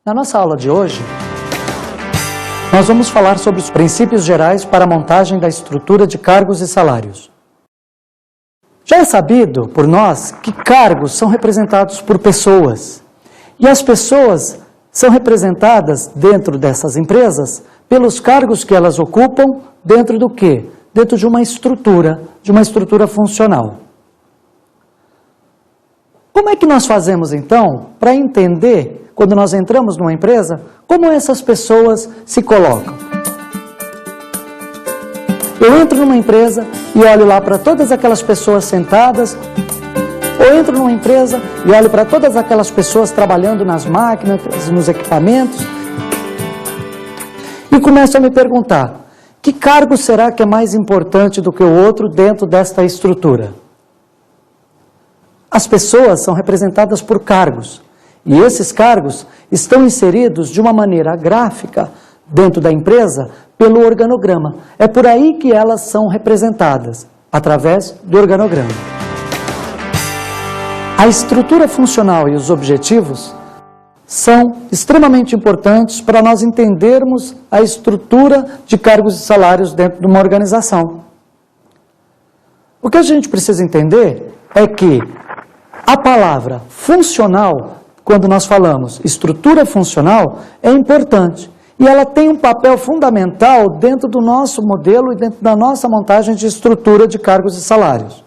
Na nossa aula de hoje, nós vamos falar sobre os princípios gerais para a montagem da estrutura de cargos e salários. Já é sabido por nós que cargos são representados por pessoas, e as pessoas são representadas dentro dessas empresas pelos cargos que elas ocupam dentro do quê? Dentro de uma estrutura funcional. Como é que nós fazemos então para entender, quando nós entramos numa empresa, como essas pessoas se colocam? Eu entro numa empresa e olho lá para todas aquelas pessoas sentadas, ou entro numa empresa e olho para todas aquelas pessoas trabalhando nas máquinas, nos equipamentos, e começo a me perguntar, que cargo será que é mais importante do que o outro dentro desta estrutura? As pessoas são representadas por cargos, e esses cargos estão inseridos de uma maneira gráfica dentro da empresa pelo organograma. É por aí que elas são representadas, através do organograma. A estrutura funcional e os objetivos são extremamente importantes para nós entendermos a estrutura de cargos e salários dentro de uma organização. O que a gente precisa entender é que a palavra funcional, quando nós falamos estrutura funcional, é importante. E ela tem um papel fundamental dentro do nosso modelo e dentro da nossa montagem de estrutura de cargos e salários.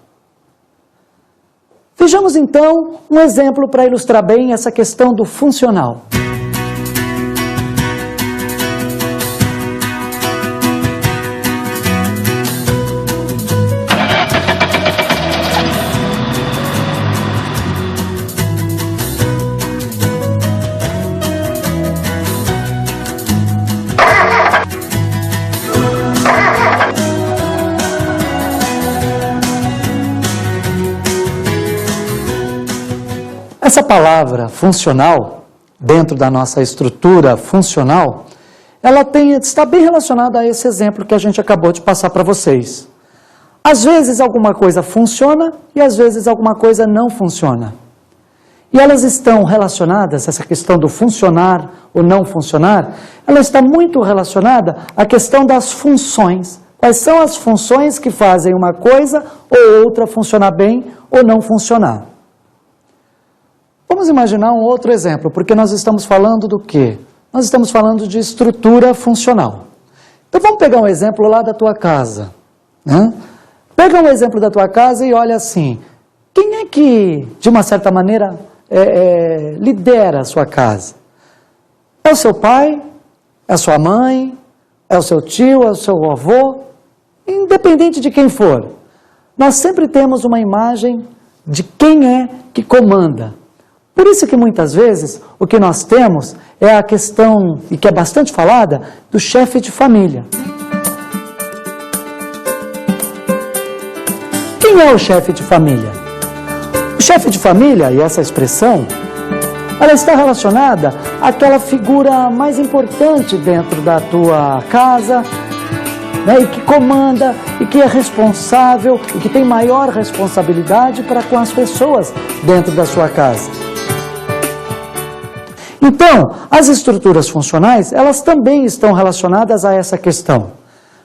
Vejamos então um exemplo para ilustrar bem essa questão do funcional. Essa palavra funcional, dentro da nossa estrutura funcional, ela está bem relacionada a esse exemplo que a gente acabou de passar para vocês. Às vezes alguma coisa funciona e às vezes alguma coisa não funciona. E elas estão relacionadas, essa questão do funcionar ou não funcionar, ela está muito relacionada à questão das funções. Quais são as funções que fazem uma coisa ou outra funcionar bem ou não funcionar? Vamos imaginar um outro exemplo, porque nós estamos falando do quê? Nós estamos falando de estrutura funcional. Então vamos pegar um exemplo lá da tua casa, né? Pega um exemplo da tua casa e olha assim, quem é que, de uma certa maneira, lidera a sua casa? É o seu pai? É a sua mãe? É o seu tio? É o seu avô? Independente de quem for, nós sempre temos uma imagem de quem é que comanda. Por isso que muitas vezes o que nós temos é a questão, e que é bastante falada, do chefe de família. Quem é o chefe de família? O chefe de família, e essa expressão, ela está relacionada àquela figura mais importante dentro da tua casa, né, e que comanda, e que é responsável, e que tem maior responsabilidade para com as pessoas dentro da sua casa. Então, as estruturas funcionais, elas também estão relacionadas a essa questão.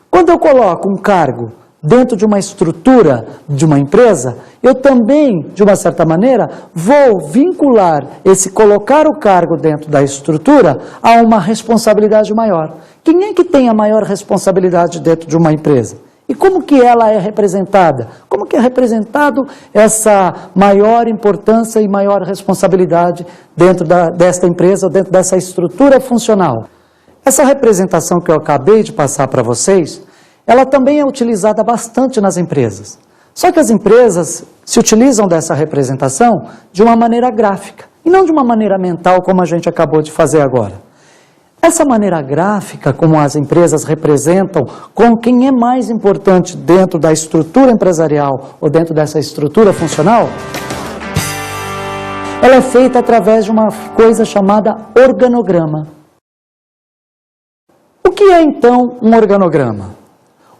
Quando eu coloco um cargo dentro de uma estrutura de uma empresa, eu também, de uma certa maneira, vou vincular esse colocar o cargo dentro da estrutura a uma responsabilidade maior. Quem é que tem a maior responsabilidade dentro de uma empresa? E como que ela é representada? Como que é representado essa maior importância e maior responsabilidade dentro desta empresa, dentro dessa estrutura funcional? Essa representação que eu acabei de passar para vocês, ela também é utilizada bastante nas empresas. Só que as empresas se utilizam dessa representação de uma maneira gráfica, e não de uma maneira mental, como a gente acabou de fazer agora. Essa maneira gráfica, como as empresas representam, com quem é mais importante dentro da estrutura empresarial ou dentro dessa estrutura funcional, ela é feita através de uma coisa chamada organograma. O que é então um organograma?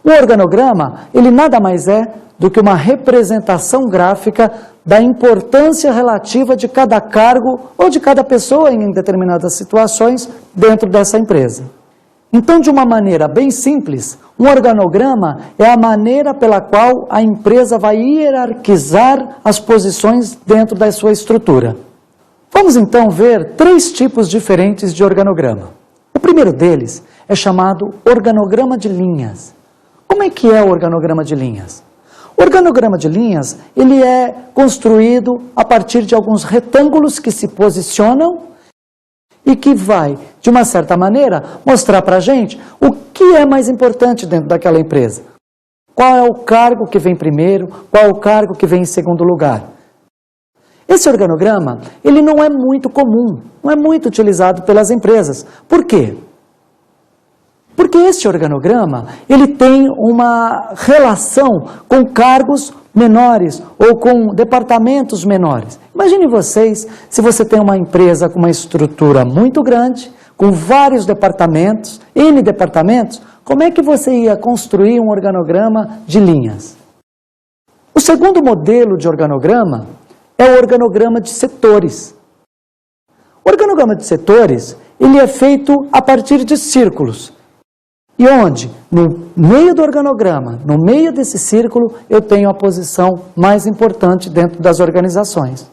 O organograma, ele nada mais é do que uma representação gráfica da importância relativa de cada cargo ou de cada pessoa em determinadas situações dentro dessa empresa. Então, de uma maneira bem simples, um organograma é a maneira pela qual a empresa vai hierarquizar as posições dentro da sua estrutura. Vamos então ver 3 tipos diferentes de organograma. O primeiro deles é chamado organograma de linhas. Como é que é o organograma de linhas? O organograma de linhas, ele é construído a partir de alguns retângulos que se posicionam e que vai, de uma certa maneira, mostrar para a gente o que é mais importante dentro daquela empresa. Qual é o cargo que vem primeiro, qual é o cargo que vem em segundo lugar. Esse organograma, ele não é muito comum, não é muito utilizado pelas empresas. Por quê? Porque este organograma, ele tem uma relação com cargos menores ou com departamentos menores. Imagine vocês, se você tem uma empresa com uma estrutura muito grande, com vários departamentos, N departamentos, como é que você ia construir um organograma de linhas? O segundo modelo de organograma é o organograma de setores. O organograma de setores, ele é feito a partir de círculos. E onde, no meio do organograma, no meio desse círculo, eu tenho a posição mais importante dentro das organizações.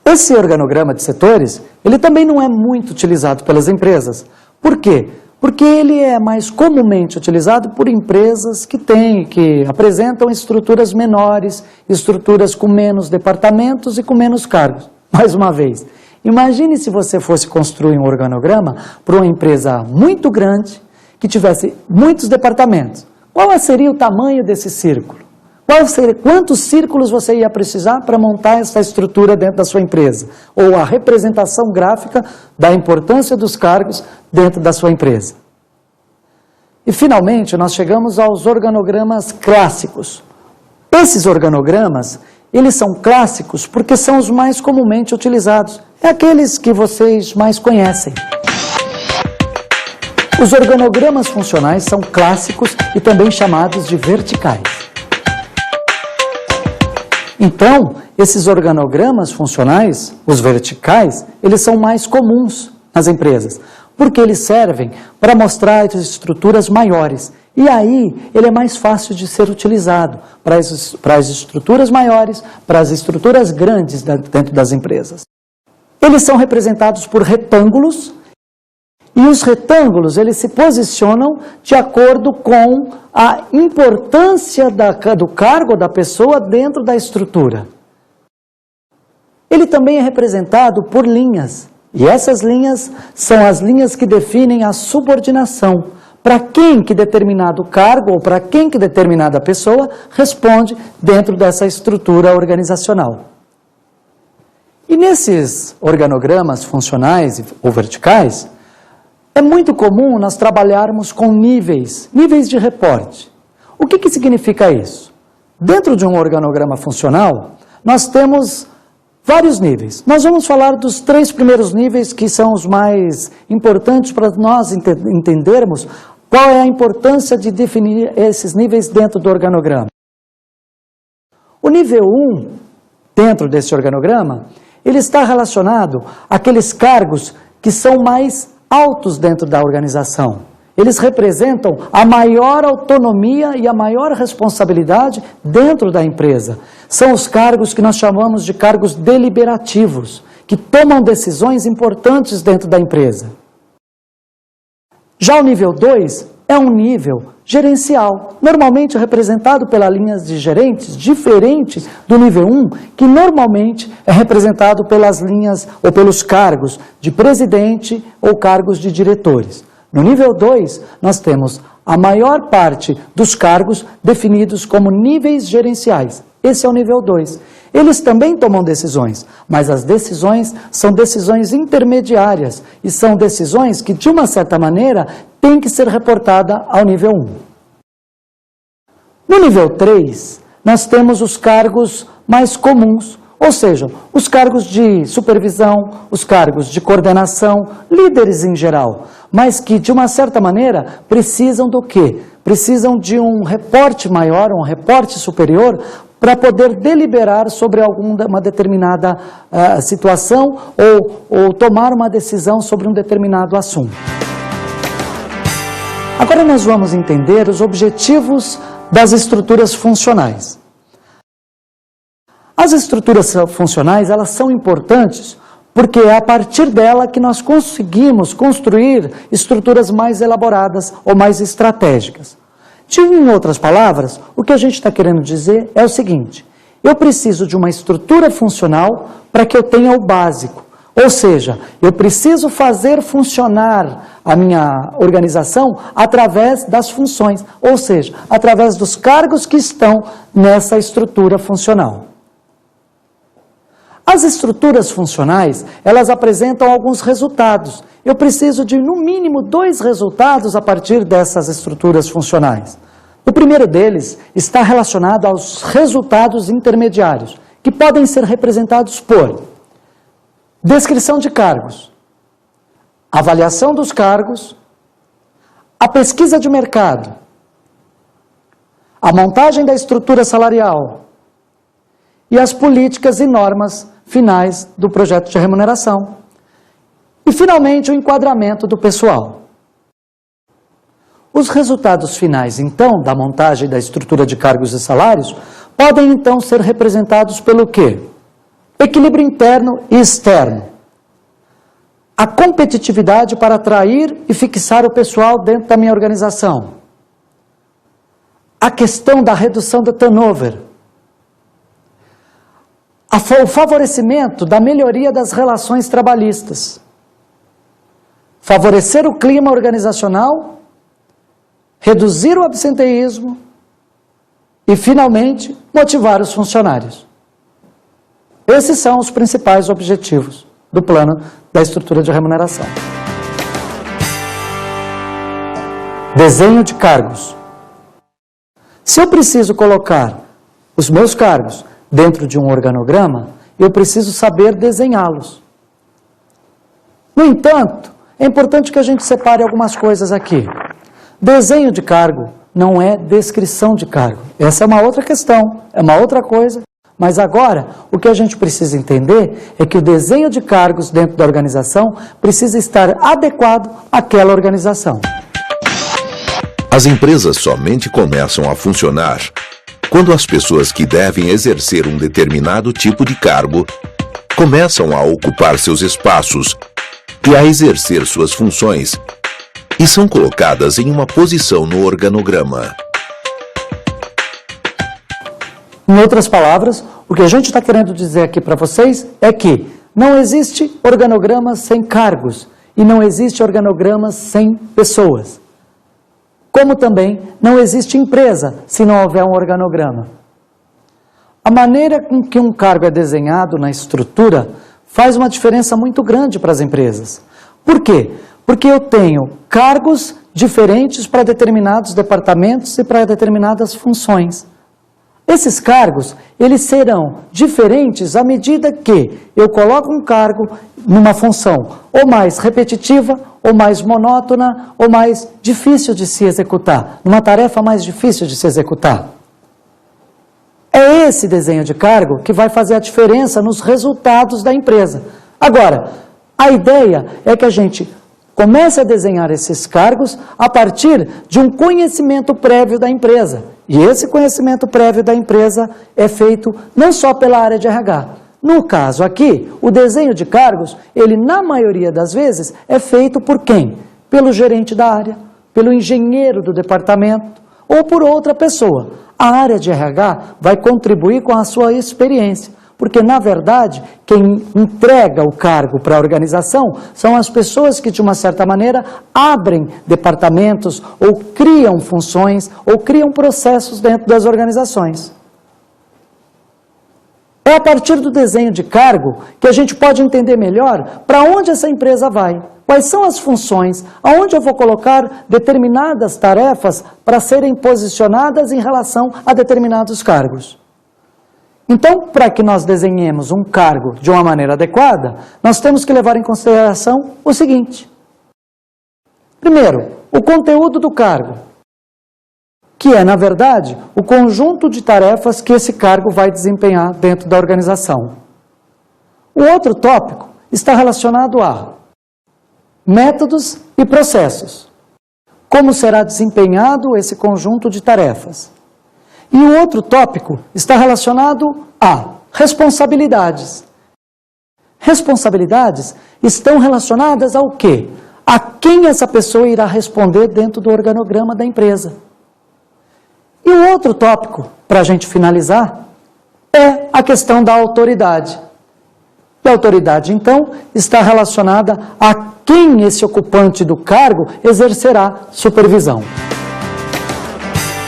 Esse organograma de setores, ele também não é muito utilizado pelas empresas. Por quê? Porque ele é mais comumente utilizado por empresas que apresentam estruturas menores, estruturas com menos departamentos e com menos cargos. Mais uma vez, imagine se você fosse construir um organograma para uma empresa muito grande, que tivesse muitos departamentos. Qual seria o tamanho desse círculo? Quantos círculos você ia precisar para montar essa estrutura dentro da sua empresa? Ou a representação gráfica da importância dos cargos dentro da sua empresa. E, finalmente, nós chegamos aos organogramas clássicos. Esses organogramas, eles são clássicos porque são os mais comumente utilizados. É aqueles que vocês mais conhecem. Os organogramas funcionais são clássicos e também chamados de verticais. Então, esses organogramas funcionais, os verticais, eles são mais comuns nas empresas, porque eles servem para mostrar estruturas maiores. E aí, ele é mais fácil de ser utilizado para as estruturas maiores, para as estruturas grandes dentro das empresas. Eles são representados por retângulos, e os retângulos, eles se posicionam de acordo com a importância do cargo da pessoa dentro da estrutura. Ele também é representado por linhas. E essas linhas são as linhas que definem a subordinação. Para quem que determinado cargo ou para quem que determinada pessoa responde dentro dessa estrutura organizacional. E nesses organogramas funcionais ou verticais, é muito comum nós trabalharmos com níveis de reporte. O que significa isso? Dentro de um organograma funcional, nós temos vários níveis. Nós vamos falar dos 3 primeiros níveis que são os mais importantes para nós entendermos qual é a importância de definir esses níveis dentro do organograma. O nível 1, dentro desse organograma, ele está relacionado àqueles cargos que são mais altos dentro da organização. Eles representam a maior autonomia e a maior responsabilidade dentro da empresa. São os cargos que nós chamamos de cargos deliberativos, que tomam decisões importantes dentro da empresa. Já o nível 2 é um nível gerencial, normalmente representado pelas linhas de gerentes, diferente do nível 1, que normalmente é representado pelas linhas ou pelos cargos de presidente ou cargos de diretores. No nível 2, nós temos a maior parte dos cargos definidos como níveis gerenciais. Esse é o nível 2. Eles também tomam decisões, mas as decisões são decisões intermediárias e são decisões que, de uma certa maneira, têm que ser reportadas ao nível 1. No nível 3, nós temos os cargos mais comuns, ou seja, os cargos de supervisão, os cargos de coordenação, líderes em geral, mas que, de uma certa maneira, precisam do quê? Precisam de um reporte maior, um reporte superior, para poder deliberar sobre uma determinada situação ou tomar uma decisão sobre um determinado assunto. Agora nós vamos entender os objetivos das estruturas funcionais. As estruturas funcionais, elas são importantes porque é a partir dela que nós conseguimos construir estruturas mais elaboradas ou mais estratégicas. Em outras palavras, o que a gente está querendo dizer é o seguinte: eu preciso de uma estrutura funcional para que eu tenha o básico. Ou seja, eu preciso fazer funcionar a minha organização através das funções, ou seja, através dos cargos que estão nessa estrutura funcional. As estruturas funcionais, elas apresentam alguns resultados. Eu preciso de, no mínimo, 2 resultados a partir dessas estruturas funcionais. O primeiro deles está relacionado aos resultados intermediários, que podem ser representados por descrição de cargos, avaliação dos cargos, a pesquisa de mercado, a montagem da estrutura salarial e as políticas e normas finais do projeto de remuneração. E, finalmente, o enquadramento do pessoal. Os resultados finais, então, da montagem da estrutura de cargos e salários, podem, então, ser representados pelo quê? Equilíbrio interno e externo. A competitividade para atrair e fixar o pessoal dentro da minha organização. A questão da redução do turnover. O favorecimento da melhoria das relações trabalhistas. Favorecer o clima organizacional, reduzir o absenteísmo e, finalmente, motivar os funcionários. Esses são os principais objetivos do plano da estrutura de remuneração. Desenho de cargos. Se eu preciso colocar os meus cargos dentro de um organograma, eu preciso saber desenhá-los. No entanto, é importante que a gente separe algumas coisas aqui. Desenho de cargo não é descrição de cargo. Essa é uma outra questão, é uma outra coisa. Mas agora, o que a gente precisa entender é que o desenho de cargos dentro da organização precisa estar adequado àquela organização. As empresas somente começam a funcionar quando as pessoas que devem exercer um determinado tipo de cargo começam a ocupar seus espaços e a exercer suas funções e são colocadas em uma posição no organograma. Em outras palavras, o que a gente está querendo dizer aqui para vocês é que não existe organograma sem cargos e não existe organograma sem pessoas. Como também não existe empresa se não houver um organograma. A maneira com que um cargo é desenhado na estrutura faz uma diferença muito grande para as empresas. Por quê? Porque eu tenho cargos diferentes para determinados departamentos e para determinadas funções. Esses cargos, eles serão diferentes à medida que eu coloco um cargo numa função ou mais repetitiva, ou mais monótona, ou mais difícil de se executar, numa tarefa mais difícil de se executar. É esse desenho de cargo que vai fazer a diferença nos resultados da empresa. Agora, a ideia é que a gente comece a desenhar esses cargos a partir de um conhecimento prévio da empresa. E esse conhecimento prévio da empresa é feito não só pela área de RH. No caso aqui, o desenho de cargos, ele na maioria das vezes é feito por quem? Pelo gerente da área, pelo engenheiro do departamento ou por outra pessoa. A área de RH vai contribuir com a sua experiência. Porque, na verdade, quem entrega o cargo para a organização são as pessoas que, de uma certa maneira, abrem departamentos ou criam funções ou criam processos dentro das organizações. É a partir do desenho de cargo que a gente pode entender melhor para onde essa empresa vai. Quais são as funções, aonde eu vou colocar determinadas tarefas para serem posicionadas em relação a determinados cargos. Então, para que nós desenhemos um cargo de uma maneira adequada, nós temos que levar em consideração o seguinte. Primeiro, o conteúdo do cargo. que é, na verdade, o conjunto de tarefas que esse cargo vai desempenhar dentro da organização. O outro tópico está relacionado a métodos e processos. Como será desempenhado esse conjunto de tarefas? E o outro tópico está relacionado a responsabilidades. Responsabilidades estão relacionadas ao quê? A quem essa pessoa irá responder dentro do organograma da empresa. E o outro tópico, para a gente finalizar, é a questão da autoridade. E a autoridade, então, está relacionada a quem esse ocupante do cargo exercerá supervisão.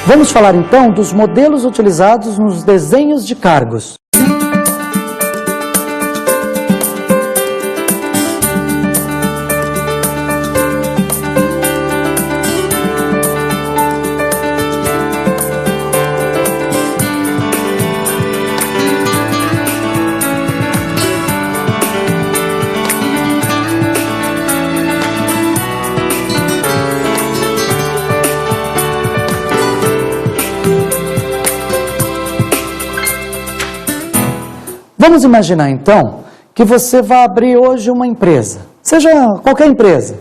Vamos falar, então, dos modelos utilizados nos desenhos de cargos. Vamos imaginar, então, que você vai abrir hoje uma empresa, seja qualquer empresa,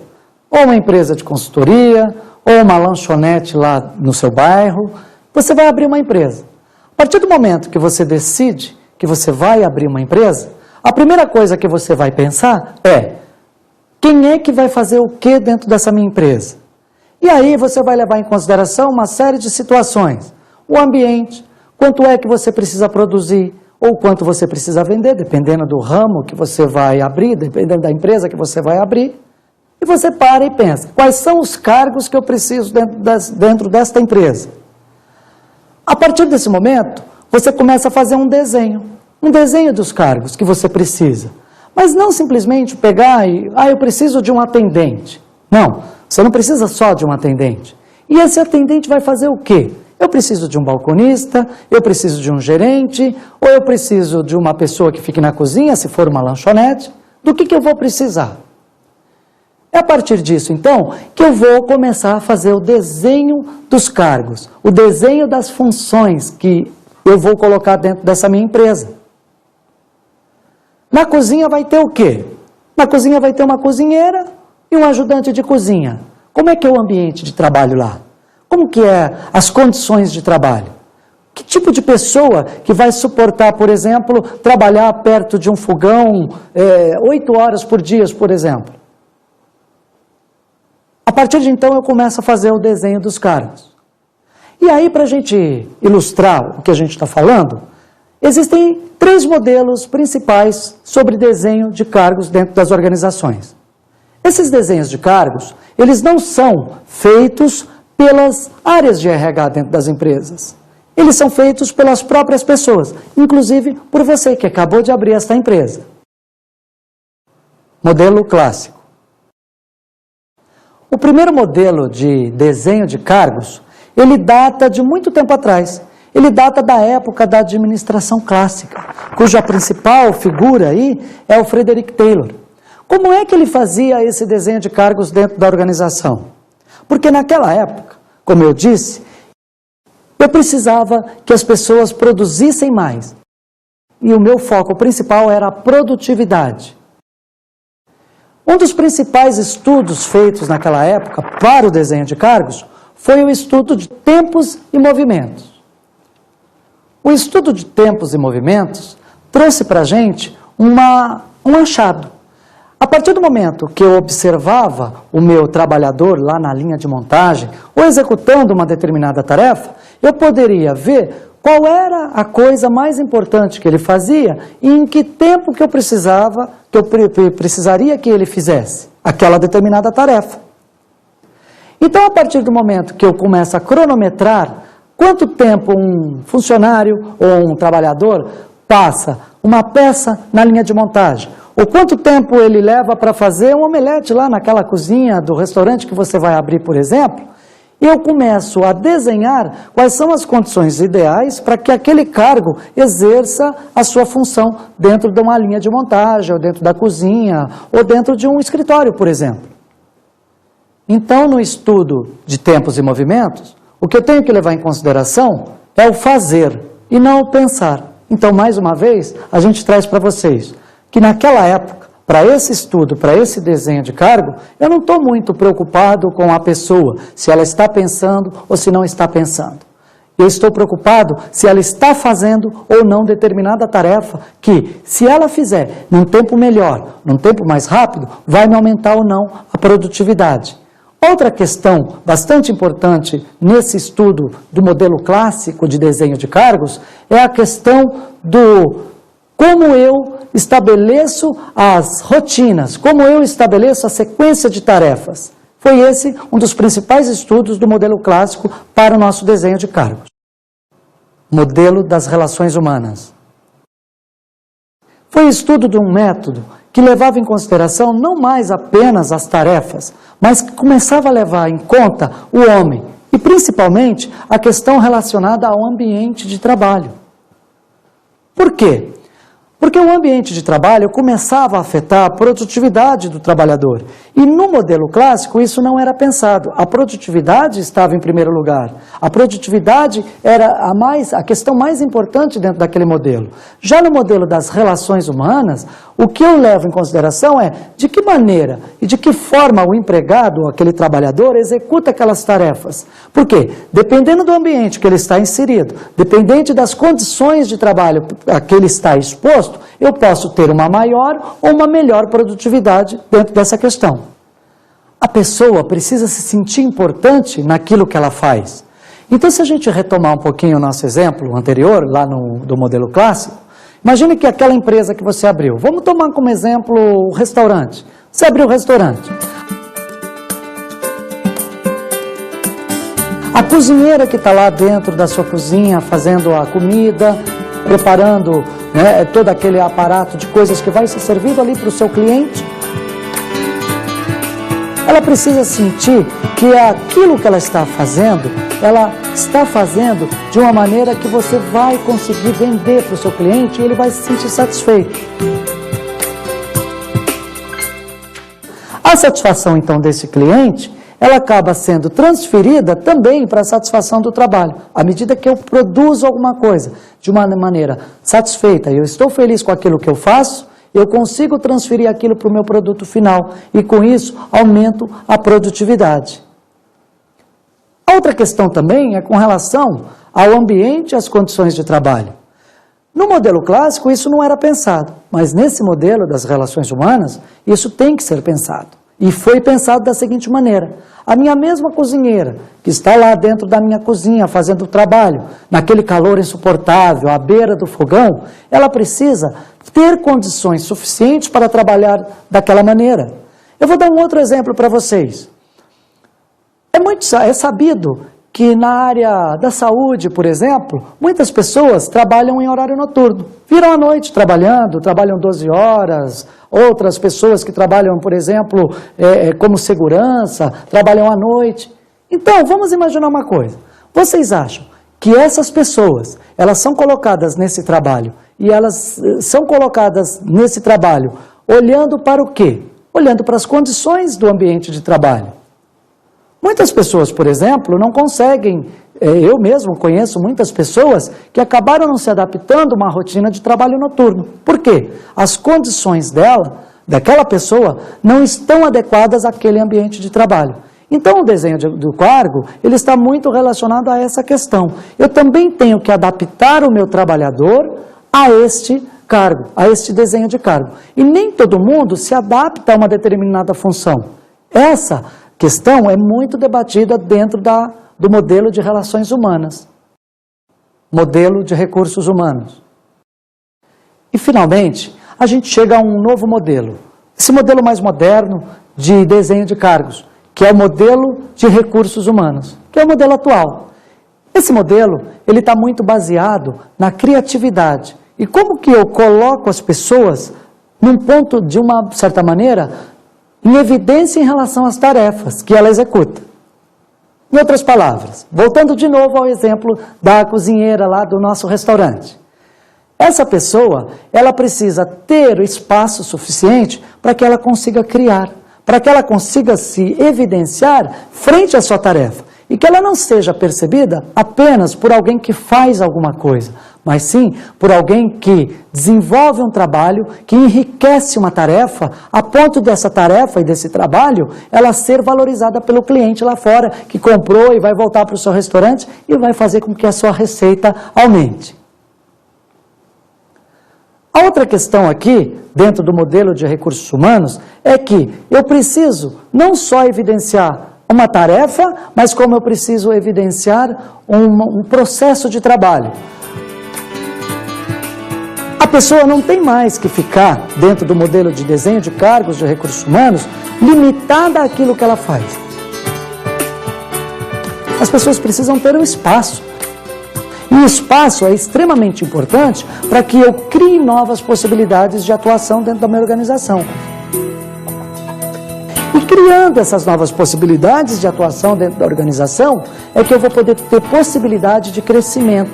ou uma empresa de consultoria, ou uma lanchonete lá no seu bairro, você vai abrir uma empresa. A partir do momento que você decide que você vai abrir uma empresa, a primeira coisa que você vai pensar é: quem é que vai fazer o que dentro dessa minha empresa? E aí você vai levar em consideração uma série de situações. O ambiente, quanto é que você precisa produzir, ou quanto você precisa vender, dependendo do ramo que você vai abrir, dependendo da empresa que você vai abrir. E você para e pensa: quais são os cargos que eu preciso dentro desta empresa? A partir desse momento, você começa a fazer um desenho dos cargos que você precisa. Mas não simplesmente pegar e, eu preciso de um atendente. Não, você não precisa só de um atendente. E esse atendente vai fazer o quê? Eu preciso de um balconista, eu preciso de um gerente, ou eu preciso de uma pessoa que fique na cozinha, se for uma lanchonete. Do que eu vou precisar? É a partir disso, então, que eu vou começar a fazer o desenho dos cargos, o desenho das funções que eu vou colocar dentro dessa minha empresa. Na cozinha vai ter o quê? Na cozinha vai ter uma cozinheira e um ajudante de cozinha. Como é que é o ambiente de trabalho lá? Como que é as condições de trabalho? Que tipo de pessoa que vai suportar, por exemplo, trabalhar perto de um fogão 8 horas por dia, por exemplo? A partir de então eu começo a fazer o desenho dos cargos. E aí, para a gente ilustrar o que a gente está falando, existem 3 modelos principais sobre desenho de cargos dentro das organizações. Esses desenhos de cargos, eles não são feitos pelas áreas de RH dentro das empresas. Eles são feitos pelas próprias pessoas, inclusive por você que acabou de abrir esta empresa. Modelo clássico. O primeiro modelo de desenho de cargos, ele data de muito tempo atrás. Ele data da época da administração clássica, cuja principal figura aí é o Frederick Taylor. Como é que ele fazia esse desenho de cargos dentro da organização? Porque naquela época, como eu disse, eu precisava que as pessoas produzissem mais. E o meu foco principal era a produtividade. Um dos principais estudos feitos naquela época para o desenho de cargos foi o estudo de tempos e movimentos. O estudo de tempos e movimentos trouxe para a gente um achado. A partir do momento que eu observava o meu trabalhador lá na linha de montagem ou executando uma determinada tarefa, eu poderia ver qual era a coisa mais importante que ele fazia e em que tempo que eu precisaria que ele fizesse aquela determinada tarefa. Então, a partir do momento que eu começo a cronometrar quanto tempo um funcionário ou um trabalhador passa uma peça na linha de montagem, ou quanto tempo ele leva para fazer um omelete lá naquela cozinha do restaurante que você vai abrir, por exemplo, eu começo a desenhar quais são as condições ideais para que aquele cargo exerça a sua função dentro de uma linha de montagem, ou dentro da cozinha, ou dentro de um escritório, por exemplo. Então, no estudo de tempos e movimentos, O que eu tenho que levar em consideração é o fazer e não o pensar. Então, mais uma vez, a gente traz para vocês que naquela época, para esse estudo, para esse desenho de cargo, eu não estou muito preocupado com a pessoa, se ela está pensando ou se não está pensando. Eu estou preocupado se ela está fazendo ou não determinada tarefa que, se ela fizer num tempo melhor, num tempo mais rápido, vai me aumentar ou não a produtividade. Outra questão bastante importante nesse estudo do modelo clássico de desenho de cargos é a questão do como eu estabeleço as rotinas, como eu estabeleço a sequência de tarefas. Foi esse um dos principais estudos do modelo clássico para o nosso desenho de cargos. Modelo das relações humanas. Foi o estudo de um método que levava em consideração não mais apenas as tarefas, mas que começava a levar em conta o homem e principalmente a questão relacionada ao ambiente de trabalho. Por quê? Porque o ambiente de trabalho começava a afetar a produtividade do trabalhador. E no modelo clássico isso não era pensado. A produtividade estava em primeiro lugar. A produtividade era a questão mais importante dentro daquele modelo. Já no modelo das relações humanas, o que eu levo em consideração é de que maneira e de que forma o empregado, aquele trabalhador, executa aquelas tarefas. Por quê? Dependendo do ambiente que ele está inserido, dependente das condições de trabalho a que ele está exposto, eu posso ter uma maior ou uma melhor produtividade dentro dessa questão. A pessoa precisa se sentir importante naquilo que ela faz. Então, se a gente retomar um pouquinho o nosso exemplo anterior, lá do modelo clássico, imagine que aquela empresa que você abriu, vamos tomar como exemplo o restaurante. Você abriu o restaurante. A cozinheira que está lá dentro da sua cozinha, fazendo a comida, preparando todo aquele aparato de coisas que vai ser servido ali para o seu cliente, ela precisa sentir que aquilo que ela está fazendo de uma maneira que você vai conseguir vender para o seu cliente e ele vai se sentir satisfeito. A satisfação, então, desse cliente, ela acaba sendo transferida também para a satisfação do trabalho. À medida que eu produzo alguma coisa de uma maneira satisfeita e eu estou feliz com aquilo que eu faço, eu consigo transferir aquilo para o meu produto final e, com isso, aumento a produtividade. Outra questão também é com relação ao ambiente e às condições de trabalho. No modelo clássico, isso não era pensado, mas nesse modelo das relações humanas, isso tem que ser pensado. E foi pensado da seguinte maneira: a minha mesma cozinheira, que está lá dentro da minha cozinha fazendo o trabalho, naquele calor insuportável, à beira do fogão, ela precisa ter condições suficientes para trabalhar daquela maneira. Eu vou dar um outro exemplo para vocês. É sabido que na área da saúde, por exemplo, muitas pessoas trabalham em horário noturno. Viram à noite trabalhando, trabalham 12 horas, outras pessoas que trabalham, por exemplo, como segurança, trabalham à noite. Então, vamos imaginar uma coisa. Vocês acham que essas pessoas, elas são colocadas nesse trabalho, e elas são colocadas nesse trabalho olhando para o quê? Olhando para as condições do ambiente de trabalho. Muitas pessoas, por exemplo, não conseguem, eu mesmo conheço muitas pessoas que acabaram não se adaptando a uma rotina de trabalho noturno. Por quê? As condições daquela pessoa, não estão adequadas àquele ambiente de trabalho. Então, o desenho do cargo, ele está muito relacionado a essa questão. Eu também tenho que adaptar o meu trabalhador a este cargo, a este desenho de cargo. E nem todo mundo se adapta a uma determinada função. Essa questão é muito debatida dentro do modelo de relações humanas, modelo de recursos humanos. E, finalmente, a gente chega a um novo modelo, esse modelo mais moderno de desenho de cargos, que é o modelo de recursos humanos, que é o modelo atual. Esse modelo, ele está muito baseado na criatividade. E como que eu coloco as pessoas num ponto, de uma certa maneira, em evidência em relação às tarefas que ela executa. Em outras palavras, voltando de novo ao exemplo da cozinheira lá do nosso restaurante. Essa pessoa, ela precisa ter o espaço suficiente para que ela consiga criar, para que ela consiga se evidenciar frente à sua tarefa. e que ela não seja percebida apenas por alguém que faz alguma coisa, mas sim por alguém que desenvolve um trabalho, que enriquece uma tarefa, a ponto dessa tarefa e desse trabalho, ela ser valorizada pelo cliente lá fora, que comprou e vai voltar para o seu restaurante e vai fazer com que a sua receita aumente. A outra questão aqui, dentro do modelo de recursos humanos, é que eu preciso não só evidenciar uma tarefa, mas como eu preciso evidenciar um processo de trabalho. A pessoa não tem mais que ficar, dentro do modelo de desenho de cargos de recursos humanos, limitada àquilo que ela faz. As pessoas precisam ter um espaço. E o espaço é extremamente importante para que eu crie novas possibilidades de atuação dentro da minha organização. E criando essas novas possibilidades de atuação dentro da organização, é que eu vou poder ter possibilidade de crescimento.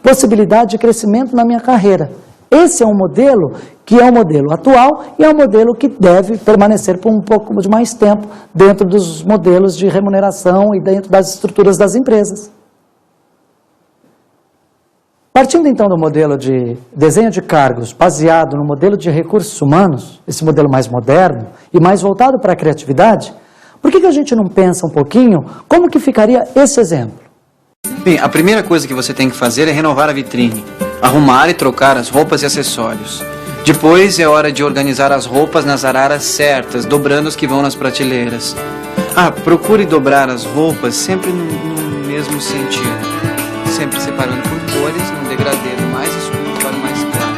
Possibilidade de crescimento na minha carreira. Esse é um modelo que é um modelo atual e é um modelo que deve permanecer por um pouco de mais tempo dentro dos modelos de remuneração e dentro das estruturas das empresas. Partindo então do modelo de desenho de cargos baseado no modelo de recursos humanos, esse modelo mais moderno e mais voltado para a criatividade, por que a gente não pensa um pouquinho como que ficaria esse exemplo? Bem, a primeira coisa que você tem que fazer é renovar a vitrine, arrumar e trocar as roupas e acessórios. Depois é hora de organizar as roupas nas araras certas, dobrando as que vão nas prateleiras. Procure dobrar as roupas sempre no mesmo sentido, sempre separando por cores, num degradê do mais escuro para o mais claro.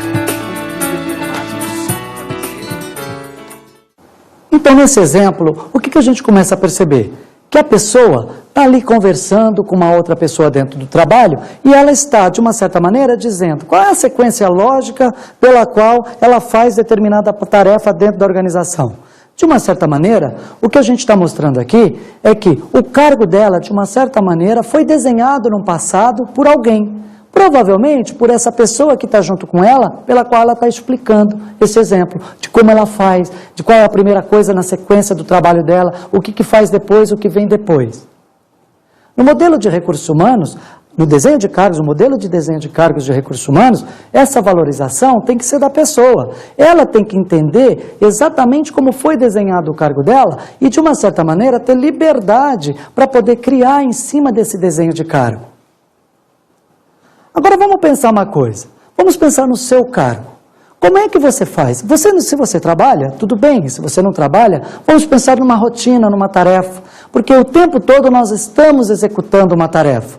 Então, nesse exemplo, o que a gente começa a perceber? Que a pessoa está ali conversando com uma outra pessoa dentro do trabalho e ela está, de uma certa maneira, dizendo qual é a sequência lógica pela qual ela faz determinada tarefa dentro da organização. De uma certa maneira, o que a gente está mostrando aqui é que o cargo dela, de uma certa maneira, foi desenhado no passado por alguém. Provavelmente por essa pessoa que está junto com ela, pela qual ela está explicando esse exemplo, de como ela faz, de qual é a primeira coisa na sequência do trabalho dela, o que faz depois, o que vem depois. No modelo de recursos humanos, no desenho de cargos, o modelo de desenho de cargos de recursos humanos, essa valorização tem que ser da pessoa. Ela tem que entender exatamente como foi desenhado o cargo dela e, de uma certa maneira, ter liberdade para poder criar em cima desse desenho de cargo. Agora vamos pensar uma coisa. Vamos pensar no seu cargo. Como é que você faz? Se você trabalha, tudo bem. Se você não trabalha, vamos pensar numa rotina, numa tarefa. Porque o tempo todo nós estamos executando uma tarefa.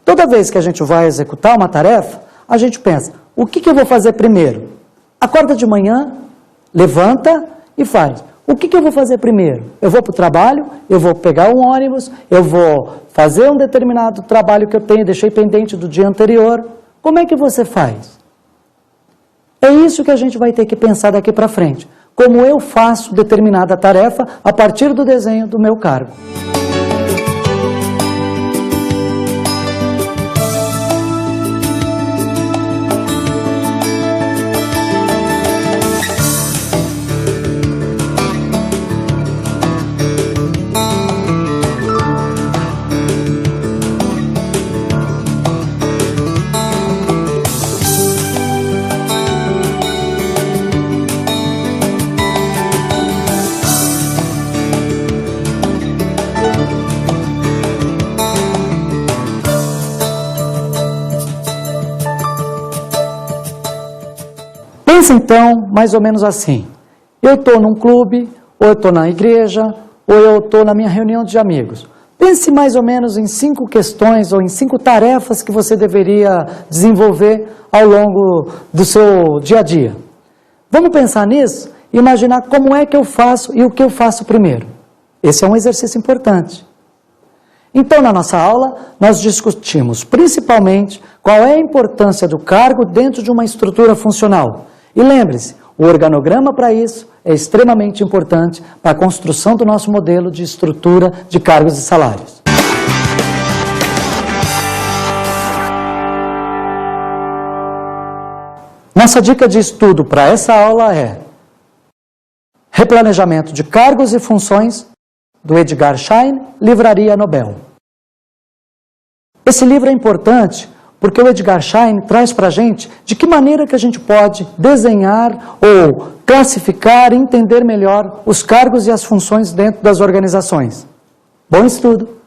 Toda vez que a gente vai executar uma tarefa, a gente pensa, o que eu vou fazer primeiro? Acorda de manhã, levanta e faz. O que eu vou fazer primeiro? Eu vou para o trabalho, eu vou pegar um ônibus, eu vou fazer um determinado trabalho que eu deixei pendente do dia anterior. Como é que você faz? É isso que a gente vai ter que pensar daqui para frente. Como eu faço determinada tarefa a partir do desenho do meu cargo. Pensa então, mais ou menos assim, eu estou num clube, ou eu estou na igreja, ou eu estou na minha reunião de amigos. Pense mais ou menos em 5 questões ou em 5 tarefas que você deveria desenvolver ao longo do seu dia a dia. Vamos pensar nisso e imaginar como é que eu faço e o que eu faço primeiro. Esse é um exercício importante. Então, na nossa aula, nós discutimos principalmente qual é a importância do cargo dentro de uma estrutura funcional. E lembre-se, o organograma para isso é extremamente importante para a construção do nosso modelo de estrutura de cargos e salários. Nossa dica de estudo para essa aula é replanejamento de cargos e funções do Edgar Schein, Livraria Nobel. Esse livro é importante porque o Edgar Schein traz para a gente de que maneira que a gente pode desenhar ou classificar e entender melhor os cargos e as funções dentro das organizações. Bom estudo!